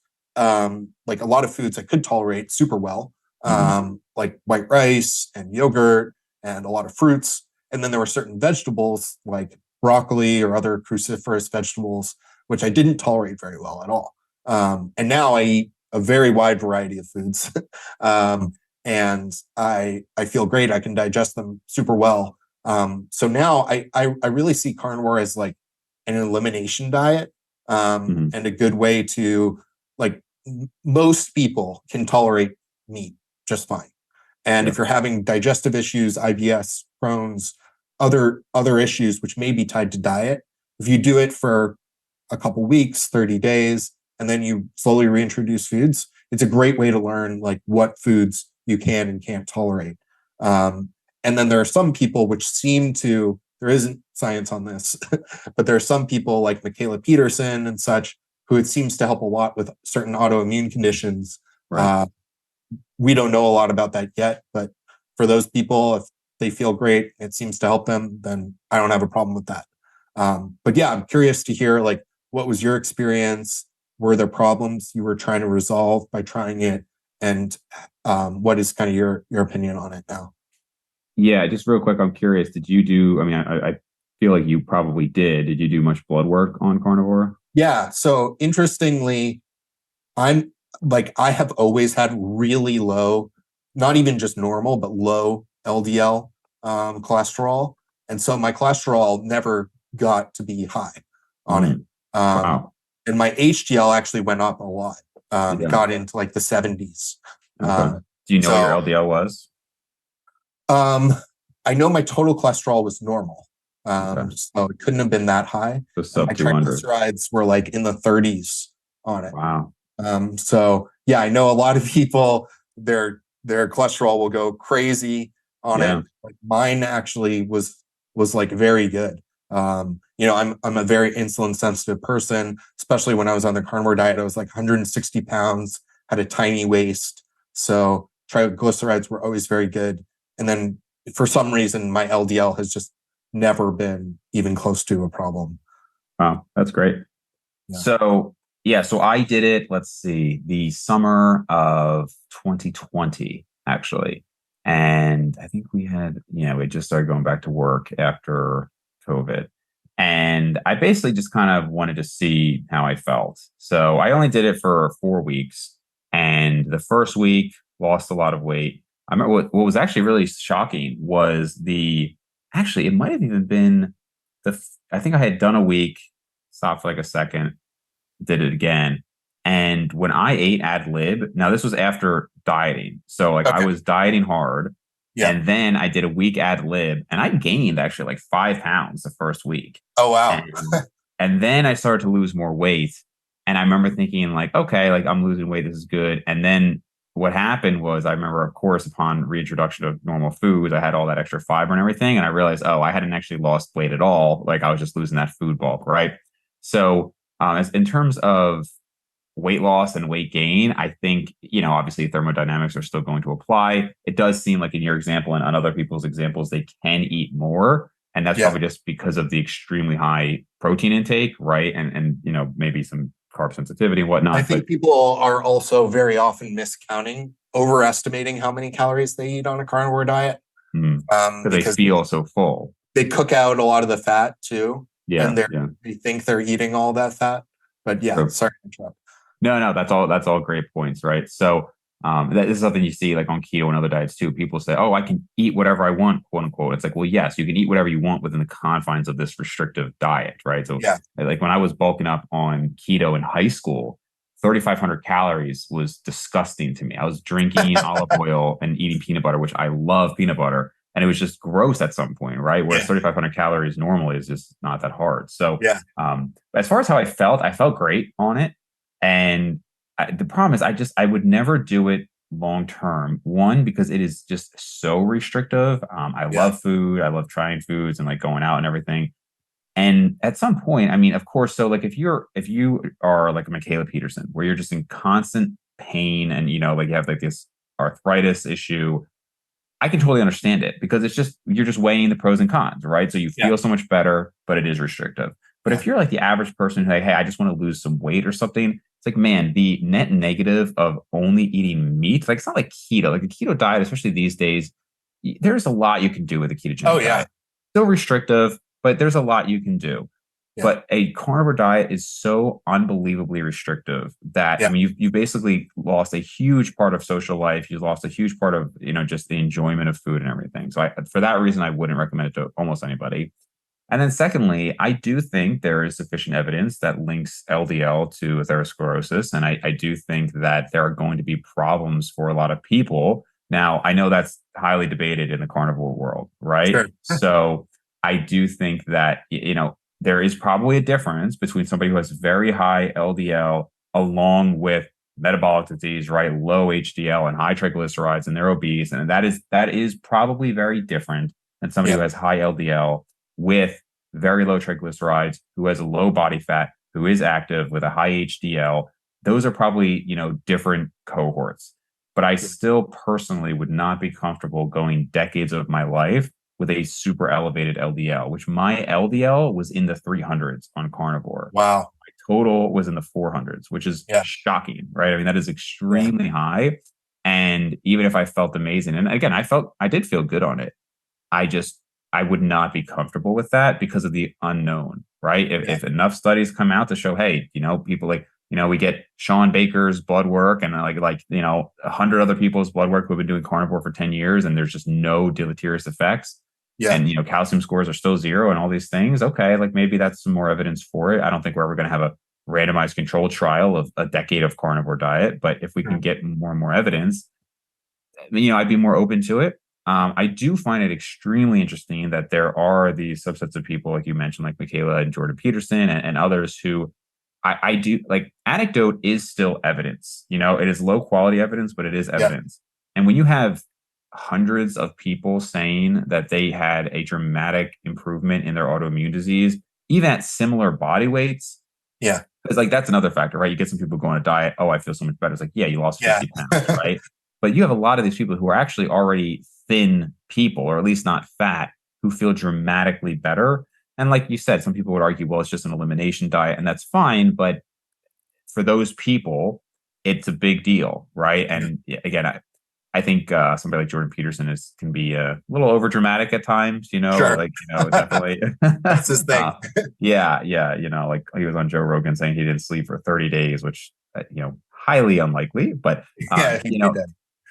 like a lot of foods I could tolerate super well, Hmm. like white rice and yogurt and a lot of fruits. And then there were certain vegetables like broccoli or other cruciferous vegetables, which I didn't tolerate very well at all. And now I eat a very wide variety of foods, um, and I feel great. I can digest them super well. So now I really see carnivore as like an elimination diet, Hmm. and a good way to like most people can tolerate meat just fine. And Yeah. if you're having digestive issues, IBS, Crohn's, other issues which may be tied to diet, if you do it for a couple weeks, 30 days, and then you slowly reintroduce foods, it's a great way to learn like what foods you can and can't tolerate. Um, and then there are some people which seem to, there isn't science on this, but there are some people like Michaela Peterson and such who it seems to help a lot with certain autoimmune conditions. Right. Uh, we don't know a lot about that yet, but for those people, if they feel great, it seems to help them, then I don't have a problem with that. But yeah, I'm curious to hear like what was your experience? Were there problems you were trying to resolve by trying it? And what is kind of your opinion on it now? Yeah. Just real quick, I'm curious. Did you do? I mean, I feel like you probably did. Did you do much blood work on carnivore? Yeah. So interestingly, I'm like I have always had really low, not even just normal, but low LDL cholesterol, and so my cholesterol never got to be high on it. Mm. Um, Wow. and my HDL actually went up a lot. It Yeah. got into like the 70s. Okay. Do you know what your So LDL was? um, I know my total cholesterol was normal. Okay. So it couldn't have been that high. So And sub my 200. triglycerides were like in the 30s on it. Wow. So yeah, I know a lot of people, their cholesterol will go crazy on it. Yeah. Like mine actually was like very good. I'm a very insulin sensitive person, especially when I was on the carnivore diet. I was like 160 pounds, had a tiny waist. So triglycerides were always very good. And then for some reason, my LDL has just never been even close to a problem. Wow. That's great. Yeah. So, yeah, so I did it, let's see, the summer of 2020, actually. And I think we just started going back to work after COVID. And I basically just kind of wanted to see how I felt. So I only did it for 4 weeks. And the first week, lost a lot of weight. I remember what was actually really shocking was it might have even been I think I had done a week, stopped for like a second, did it again. And when I ate ad lib, now this was after dieting. So like I Okay. was dieting hard. Yeah. And then I did a week ad lib and I gained actually like 5 pounds the first week. Oh, wow. And then I started to lose more weight. And I remember thinking like, okay, like I'm losing weight. This is good. And then what happened was I remember, of course, upon reintroduction of normal foods, I had all that extra fiber and everything. And I realized, oh, I hadn't actually lost weight at all. Like I was just losing that food bulk. Right. So as in terms of weight loss and weight gain, I think, obviously thermodynamics are still going to apply. It does seem like in your example and on other people's examples, they can eat more. And that's Yeah. probably just because of the extremely high protein intake, right? And maybe some carb sensitivity and whatnot. I think people are also very often miscounting, overestimating how many calories they eat on a carnivore diet. Because they Because feel so full. they cook out a lot of the fat too. Yeah. And Yeah. they think they're eating all that fat. But yeah, True. sorry to interrupt. No, that's all great points, right? So that is something you see like on keto and other diets too. People say, "Oh, I can eat whatever I want," quote unquote. It's like, well, yes, you can eat whatever you want within the confines of this restrictive diet, right? So, Yeah. like when I was bulking up on keto in high school, 3,500 calories was disgusting to me. I was drinking olive oil and eating peanut butter, which I love peanut butter, and it was just gross at some point, right? Whereas 3,500 calories normally is just not that hard. So, Yeah. as far as how I felt great on it. And the problem is, I would never do it long term. One, because it is just so restrictive. I love food. I love trying foods and like going out and everything. And at some point, I mean, of course, so like if you are like a Michaela Peterson, where you're just in constant pain and like you have like this arthritis issue, I can totally understand it because you're just weighing the pros and cons, right? So you feel so much better, but it is restrictive. But if you're like the average person who's like, hey, I just want to lose some weight or something, it's like, man, the net negative of only eating meat, like it's not like keto. Like a keto diet, especially these days, there's a lot you can do with a ketogenic diet. Still restrictive, but there's a lot you can do. But a carnivore diet is so unbelievably restrictive that I mean, you basically lost a huge part of social life. You lost a huge part of just the enjoyment of food and everything. So for that reason, I wouldn't recommend it to almost anybody. And then secondly, I do think there is sufficient evidence that links LDL to atherosclerosis. And I do think that there are going to be problems for a lot of people. Now, I know that's highly debated in the carnivore world, right? Sure. So I do think that, there is probably a difference between somebody who has very high LDL along with metabolic disease, right? Low HDL and high triglycerides, and they're obese. And that is probably very different than somebody who has high LDL with very low triglycerides, who has a low body fat, who is active with a high HDL. Those are probably, different cohorts. But I still personally would not be comfortable going decades of my life with a super elevated LDL, which my LDL was in the 300s on carnivore. Wow. My total was in the 400s, which is shocking, right? I mean, that is extremely high. And even if I felt amazing, and again, I did feel good on it. I would not be comfortable with that because of the unknown, right? If enough studies come out to show, hey, people like, we get Sean Baker's blood work and 100 other people's blood work who have been doing carnivore for 10 years and there's just no deleterious effects. And, calcium scores are still zero and all these things. Okay. Like maybe that's some more evidence for it. I don't think we're ever going to have randomized controlled trial of a decade of carnivore diet. But if we can get more and more evidence, I'd be more open to it. I do find it extremely interesting that there are these subsets of people, like you mentioned, like Michaela and Jordan Peterson and others who I do like. Anecdote is still evidence. It is low quality evidence, but it is Yeah. evidence. And when you have hundreds of people saying that they had a dramatic improvement in their autoimmune disease, even at similar body weights, Yeah. it's like that's another factor, right? You get some people go on a diet. Oh, I feel so much better. It's like, yeah, you lost Yeah. 50 pounds, right? But you have a lot of these people who are actually already thin people, or at least not fat, who feel dramatically better. And like you said, some people would argue, well, it's just an elimination diet, and that's fine. But for those people, it's a big deal, right? And again, I think somebody like Jordan Peterson can be a little over dramatic at times, Sure. definitely. That's his thing. Yeah, yeah, like he was on Joe Rogan saying he didn't sleep for 30 days, which highly unlikely, but Yeah, he did.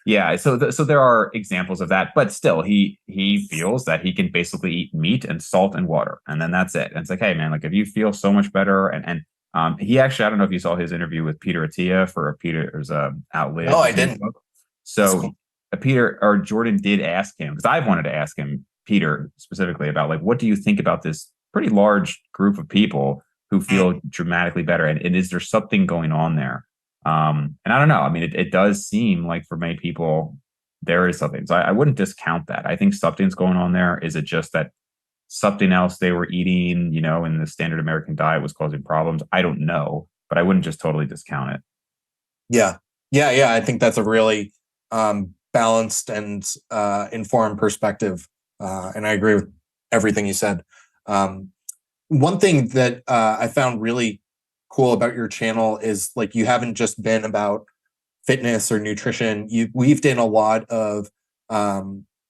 yeah. So there are examples of that, but still, he feels that he can basically eat meat and salt and water, and then that's it. And it's like, hey, man, like if you feel so much better, and he actually, I don't know if you saw his interview with Peter Attia for Peter's No, Outlive. I didn't. So Cool. Peter or Jordan did ask him, because I've wanted to ask him, Peter specifically, about like, what do you think about this pretty large group of people who feel dramatically better, and is there something going on there? And I don't know. I mean, it does seem like for many people there is something. So I wouldn't discount that. I think something's going on there. Is it just that something else they were eating, in the standard American diet was causing problems? I don't know, but I wouldn't just totally discount it. Yeah. Yeah. I think that's a really balanced and informed perspective. And I agree with everything you said. One thing that I found really cool about your channel is like you haven't just been about fitness or nutrition. You weaved in a lot of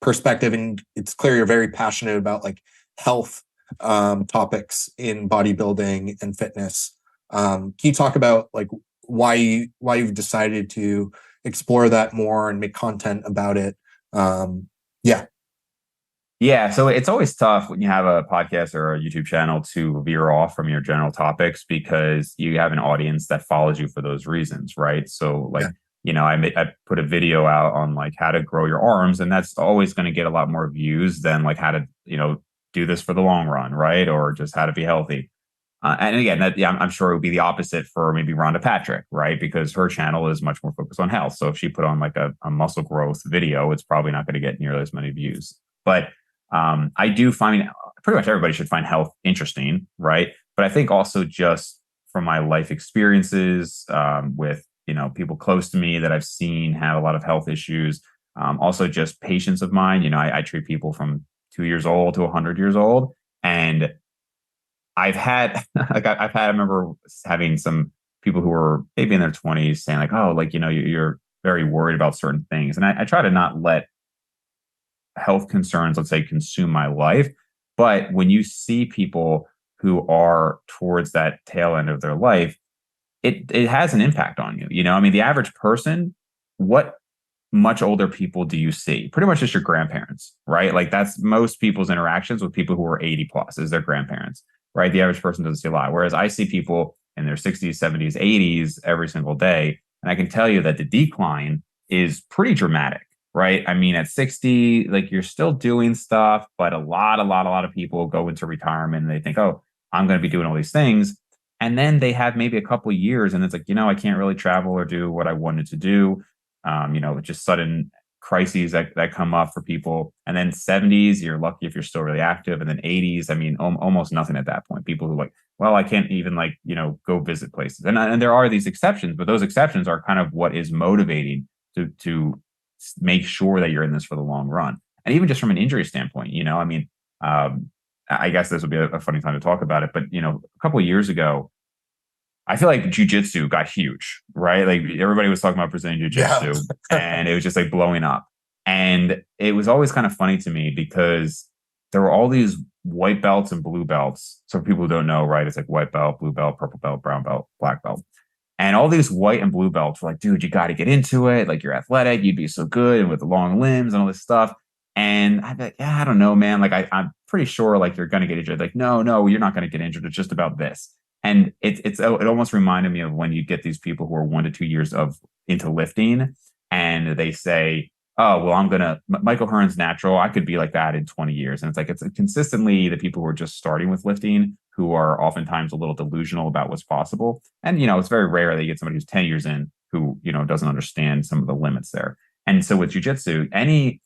perspective, and it's clear you're very passionate about like health topics in bodybuilding and fitness. Can you talk about like why you've decided to explore that more and make content about it? Yeah. Yeah, so it's always tough when you have a podcast or a YouTube channel to veer off from your general topics, because you have an audience that follows you for those reasons, right? So like, Yeah. I put a video out on like how to grow your arms, and that's always going to get a lot more views than like how to, do this for the long run, right? Or just how to be healthy. And again, I'm sure it would be the opposite for maybe Rhonda Patrick, right? Because her channel is much more focused on health. So if she put on like a muscle growth video, it's probably not going to get nearly as many views. But I do find pretty much everybody should find health interesting, right? But I think also just from my life experiences with people close to me that I've seen have a lot of health issues. Also just patients of mine. I treat people from 2 years old to 100 years old, and I've had I remember having some people who were maybe in their 20s saying like, oh, like you're very worried about certain things, and I try to not let health concerns, let's say, consume my life. But when you see people who are towards that tail end of their life, it has an impact on you. I mean, the average person, what much older people do you see? Pretty much just your grandparents, right? Like that's most people's interactions with people who are 80 plus is their grandparents, right? The average person doesn't see a lot. Whereas I see people in their 60s, 70s, 80s every single day. And I can tell you that the decline is pretty dramatic, right? I mean, at 60, like you're still doing stuff, but a lot of people go into retirement and they think, oh, I'm going to be doing all these things. And then they have maybe a couple of years and it's like, I can't really travel or do what I wanted to do. Just sudden crises that come up for people. And then 70s, you're lucky if you're still really active. And then 80s, I mean, almost nothing at that point. People who like, well, I can't even go visit places. And there are these exceptions, but those exceptions are kind of what is motivating to make sure that you're in this for the long run. And even just from an injury standpoint, I mean, I guess this would be a funny time to talk about it, but a couple of years ago, I feel like jujitsu got huge, right? Like everybody was talking about Brazilian jujitsu, and it was just like blowing up. And it was always kind of funny to me because there were all these white belts and blue belts. So people who don't know, right? It's like white belt, blue belt, purple belt, brown belt, black belt. And all these white and blue belts were like, dude, you got to get into it. Like you're athletic, you'd be so good, and with the long limbs and all this stuff. And I'd be like, yeah, I don't know, man. Like I'm pretty sure like you're going to get injured. Like, no, you're not going to get injured. It's just about this. And it almost reminded me of when you get these people who are 1 to 2 years of into lifting, and they say, "Oh, well, Michael Hearn's natural. I could be like that in 20 years." And it's like it's consistently the people who are just starting with lifting who are oftentimes a little delusional about what's possible. And it's very rare that you get somebody who's 10 years in who doesn't understand some of the limits there. And so with jujitsu, any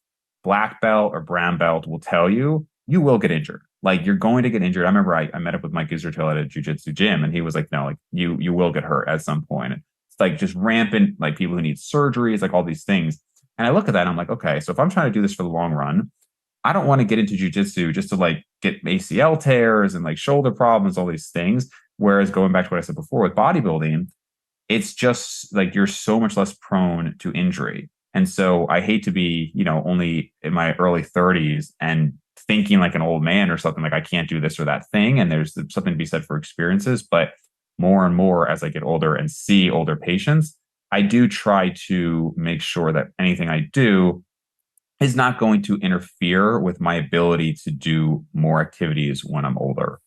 black belt or brown belt will tell you you will get injured. Like you're going to get injured. I remember I met up with Mike Isertil at a jujitsu gym, and he was like, "No, like you will get hurt at some point." It's like just rampant, like people who need surgeries, like all these things. And I look at that, and I'm like, okay, so if I'm trying to do this for the long run, I don't want to get into jujitsu just to like get ACL tears and like shoulder problems, all these things. Whereas going back to what I said before with bodybuilding, it's just like you're so much less prone to injury. And so I hate to be, only in my early 30s and thinking like an old man or something like I can't do this or that thing. And there's something to be said for experiences. But more and more as I get older and see older patients, I do try to make sure that anything I do is not going to interfere with my ability to do more activities when I'm older.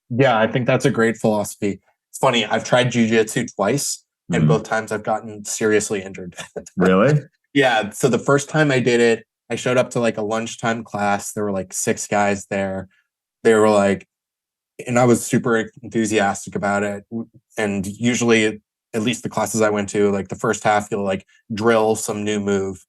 Yeah, I think that's a great philosophy. It's funny, I've tried jujitsu twice, and both times I've gotten seriously injured. Really? Yeah. So the first time I did it, I showed up to like a lunchtime class. There were like 6 guys there. They were like, and I was super enthusiastic about it. And usually, at least the classes I went to, like the first half, you'll like drill some new move,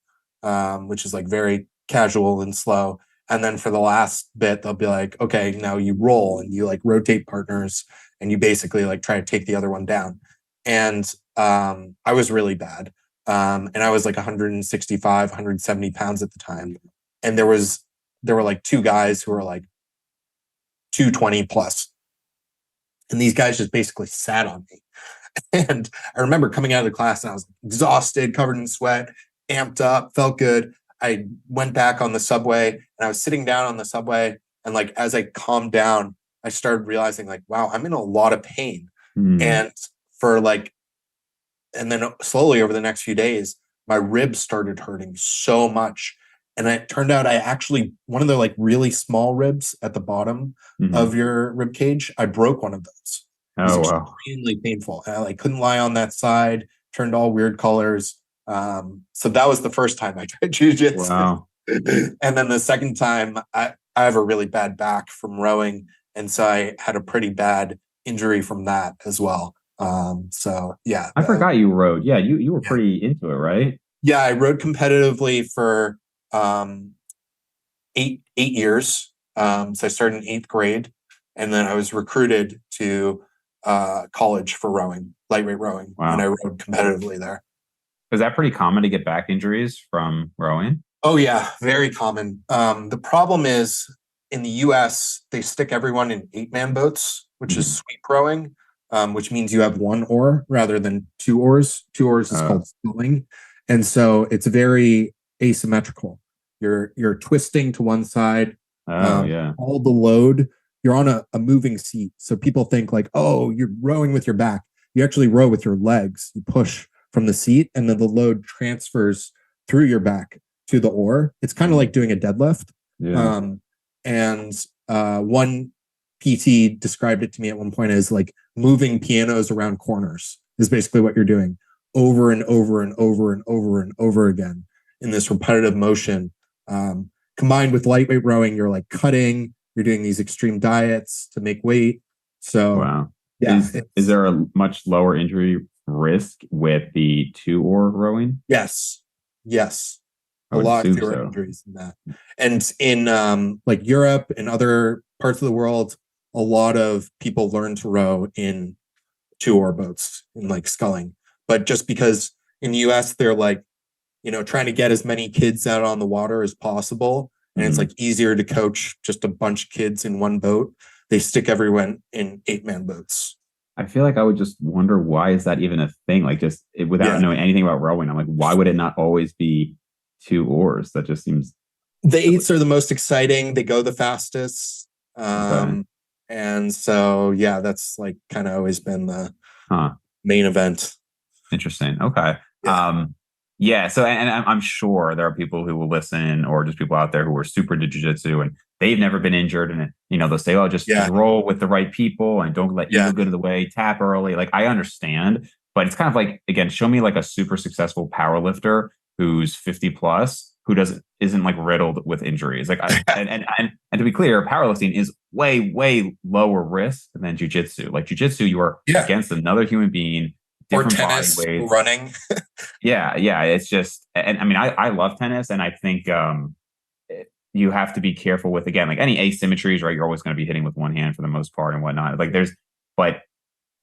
which is like very casual and slow. And then for the last bit, they'll be like, okay, now you roll and you like rotate partners and you basically like try to take the other one down. And I was really bad. And I was like 165, 170 pounds at the time. And there were like 2 guys who were like 220 plus. And these guys just basically sat on me. And I remember coming out of the class and I was exhausted, covered in sweat, amped up, felt good. I went back on the subway and I was sitting down on the subway. And like as I calmed down, I started realizing like, wow, I'm in a lot of pain. Mm. And for like, and then slowly over the next few days, my ribs started hurting so much. And it turned out I actually, one of the like really small ribs at the bottom Mm-hmm. of your rib cage, I broke one of those. It was Oh, wow. extremely painful. And I like couldn't lie on that side, turned all weird colors. So that was the first time I tried jujitsu. Wow. And then the second time, I have a really bad back from rowing. And so I had a pretty bad injury from that as well. So yeah, I forgot you rode. Yeah, you were yeah, pretty into it, right? yeah. I rode competitively for um, 8 years. So I started in 8th grade, and then I was recruited to college for rowing, lightweight rowing, and I Wow. rode competitively there. Is that pretty common to get back injuries from rowing? Oh yeah, very common. The problem is in the U.S. they stick everyone in 8-man boats, which is Mhm. sweep rowing, which means you have one oar rather than 2 oars. 2 oars is Uh, called sculling, and so it's very asymmetrical. You're twisting to one side, oh, yeah. all the load. You're on a moving seat, so people think like, oh, you're rowing with your back. You actually row with your legs. You push from the seat, and then the load transfers through your back to the oar. It's kind of like doing a deadlift. Yeah. Um, and one PT described it to me at one point as like moving pianos around corners is basically what you're doing over and over and over and over and over again in this repetitive motion. Combined with lightweight rowing, you're like cutting, you're doing these extreme diets to make weight. So Wow. yeah, Is it's there a much lower injury risk with the two oar rowing? yes, yes, I a would lot assume fewer so. injuries than that. And in like Europe and other parts of the world, a lot of people learn to row in 2 oar boats in like sculling. But just because in the US they're like, trying to get as many kids out on the water as possible, and it's Mhm. like easier to coach just a bunch of kids in one boat. They stick everyone in 8-man boats. I feel like I would just wonder why is that even a thing? Like without Yeah. knowing anything about rowing, I'm like, why would it not always be two oars? That just seems The silly. eights are the most exciting. They go the fastest. Okay. And so, yeah, that's like kind of always been the Huh. main event. Interesting. Okay. Yeah. Yeah, so and I'm sure there are people who will listen, or just people out there who are super into jujitsu and they've never been injured, and they'll say, "Oh, just Yeah, roll with the right people and don't let yeah, ego get in the way. Tap early." Like I understand, but it's kind of like again, show me like a super successful power lifter who's 50 plus who doesn't isn't like riddled with injuries. Like and to be clear, powerlifting is way lower risk than jujitsu. Like jujitsu, you are yeah. against another human being, Or different body tennis, weight. running. Yeah. It's just, and I mean, I love tennis, and I think you have to be careful with again, like any asymmetries, right? You're always going to be hitting with one hand for the most part and whatnot. Like but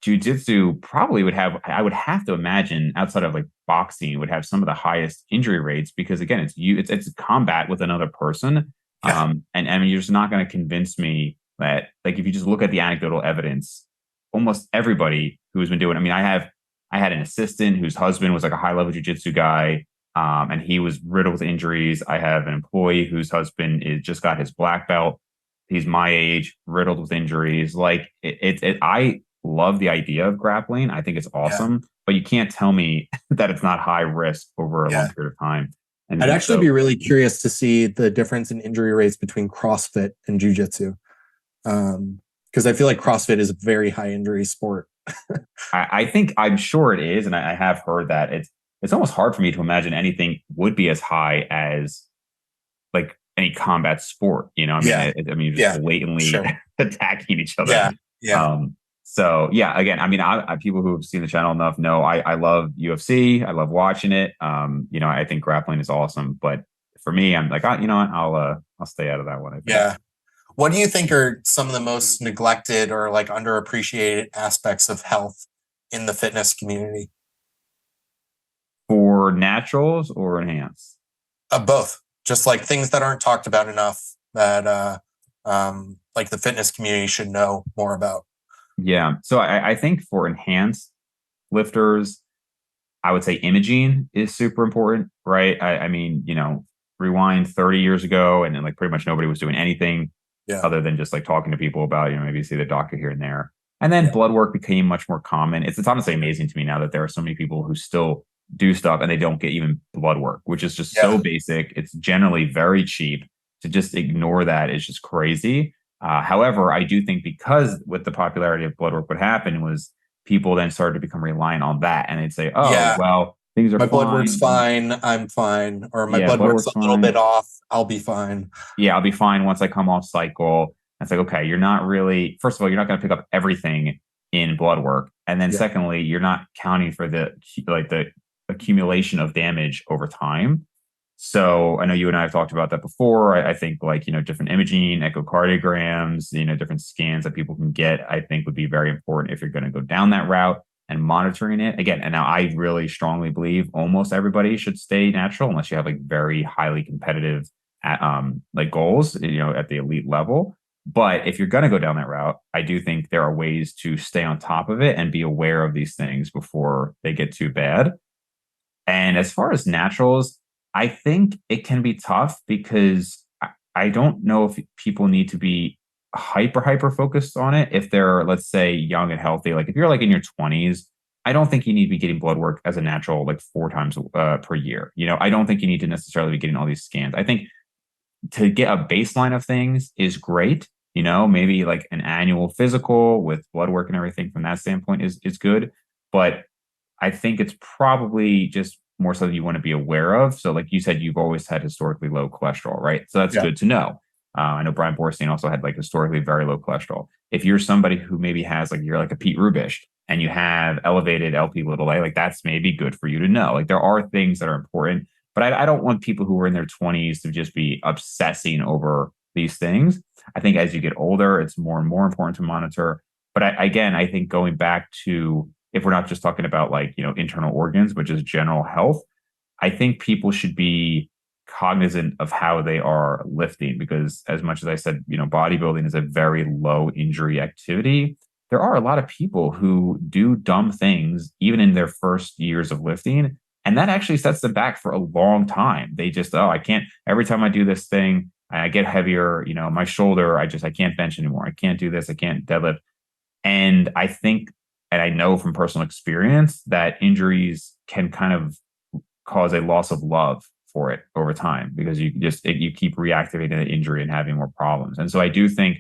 jujitsu probably would have, I would have to imagine outside of like boxing would have some of the highest injury rates because again, it's combat with another person. Yeah, And I mean, you're just not going to convince me that like if you just look at the anecdotal evidence, almost everybody who has been doing. I mean, I had an assistant whose husband was like a high level jujitsu guy, and he was riddled with injuries. I have an employee whose husband is just got his black belt. He's my age, riddled with injuries. Like I love the idea of grappling. I think it's yeah, awesome, but you can't tell me that it's not high risk over a long yeah. period of time. I'd And actually so, be really curious to see the difference in injury rates between CrossFit and Jiu-Jitsu. Because I feel like CrossFit is a very high injury sport. I think I'm sure it is, and I have heard that it's almost hard for me to imagine anything would be as high as like any combat sport. I mean, Yeah, you're just yeah, blatantly sure. attacking each other. Yeah, yeah, Um, so yeah, again, I mean, people who have seen the channel enough know I love UFC. I love watching it. I think grappling is awesome, but for me, I'm like, you know what, I'll stay out of that one. I think. yeah. What do you think are some of the most neglected or like underappreciated aspects of health in the fitness community? For naturals or enhanced? Both, just like things that aren't talked about enough that like the fitness community should know more about. Yeah. So I think for enhanced lifters, I would say imaging is super important, right? I mean, rewind 30 years ago, and then like pretty much nobody was doing anything Yeah, other than just like talking to people about, maybe see the doctor here and there. And then yeah, blood work became much more common. It's honestly amazing to me now that there are so many people who still do stuff and they don't get even blood work, which is just so yeah, basic. It's generally very cheap. To just ignore that is just crazy. However, I do think because with the popularity of blood work, what happened was people then started to become reliant on that, and they'd say, "Oh, yeah. well, things are My blood work's fine. fine. I'm fine. Or my Yeah, blood blood work's work's a little bit fine. off. I'll be fine. Yeah, I'll be fine once I come off cycle." It's like, okay, you're not really. First of all, you're not going to pick up everything in blood work, and then Yeah, secondly, you're not counting for the accumulation of damage over time. So I know you and I have talked about that before. I think like, different imaging, echocardiograms, different scans that people can get, I think would be very important if you're going to go down that route and monitoring it. Again, and now I really strongly believe almost everybody should stay natural unless you have like very highly competitive like goals, at the elite level. But if you're going to go down that route, I do think there are ways to stay on top of it and be aware of these things before they get too bad. And as far as naturals, I think it can be tough because I don't know if people need to be hyper focused on it if they're, let's say, young and healthy. Like if you're like in your 20s, I don't think you need to be getting blood work as a natural like 4 times per year. I don't think you need to necessarily be getting all these scans. I think to get a baseline of things is great. Maybe like an annual physical with blood work and everything from that standpoint is good. But I think it's probably just more so that you want to be aware of. So, like you said, you've always had historically low cholesterol, right? So that's yeah, good to know. I know Brian Borstein also had like historically very low cholesterol. If you're somebody who maybe has like you're like a Pete Rubish and you have elevated LP little a, like that's maybe good for you to know. Like there are things that are important, but I don't want people who are in their 20s to just be obsessing over these things. I think as you get older, it's more and more important to monitor. But again, I think going back to if we're not just talking about like, internal organs, but just general health, I think people should be cognizant of how they are lifting because as much as I said, bodybuilding is a very low injury activity. There are a lot of people who do dumb things even in their first years of lifting. And that actually sets them back for a long time. They just, oh, I can't, every time I do this thing, I get heavier, my shoulder, I can't bench anymore. I can't do this. I can't deadlift. And I think, and I know from personal experience that injuries can kind of cause a loss of love for it over time, because you keep reactivating the injury and having more problems. And so I do think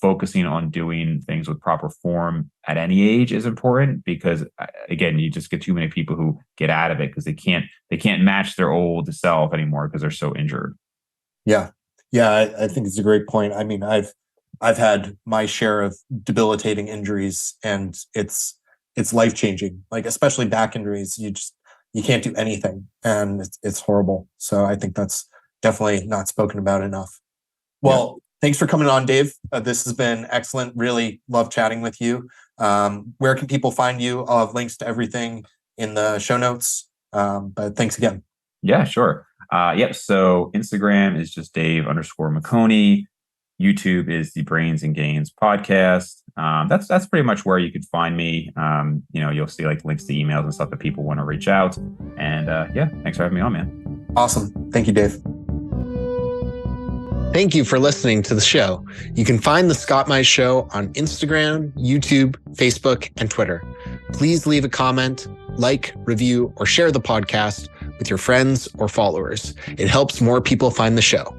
focusing on doing things with proper form at any age is important, because again, you just get too many people who get out of it because they can't match their old self anymore because they're so injured. Yeah. Yeah. I think it's a great point. I mean, I've had my share of debilitating injuries, and it's life-changing, like especially back injuries. You can't do anything, and it's horrible. So I think that's definitely not spoken about enough. Well, thanks for coming on, Dave. This has been excellent. Really love chatting with you. Where can people find you? I'll have links to everything in the show notes. But thanks again. Yeah, sure. Yep. So Instagram is just Dave_Maconi. YouTube is the Brains and Gains podcast. That's pretty much where you could find me. You'll see like links to emails and stuff that people want to reach out. And yeah, thanks for having me on, man. Awesome. Thank you, Dave. Thank you for listening to the show. You can find The Scott Mize Show on Instagram, YouTube, Facebook, and Twitter. Please leave a comment, like, review, or share the podcast with your friends or followers. It helps more people find the show.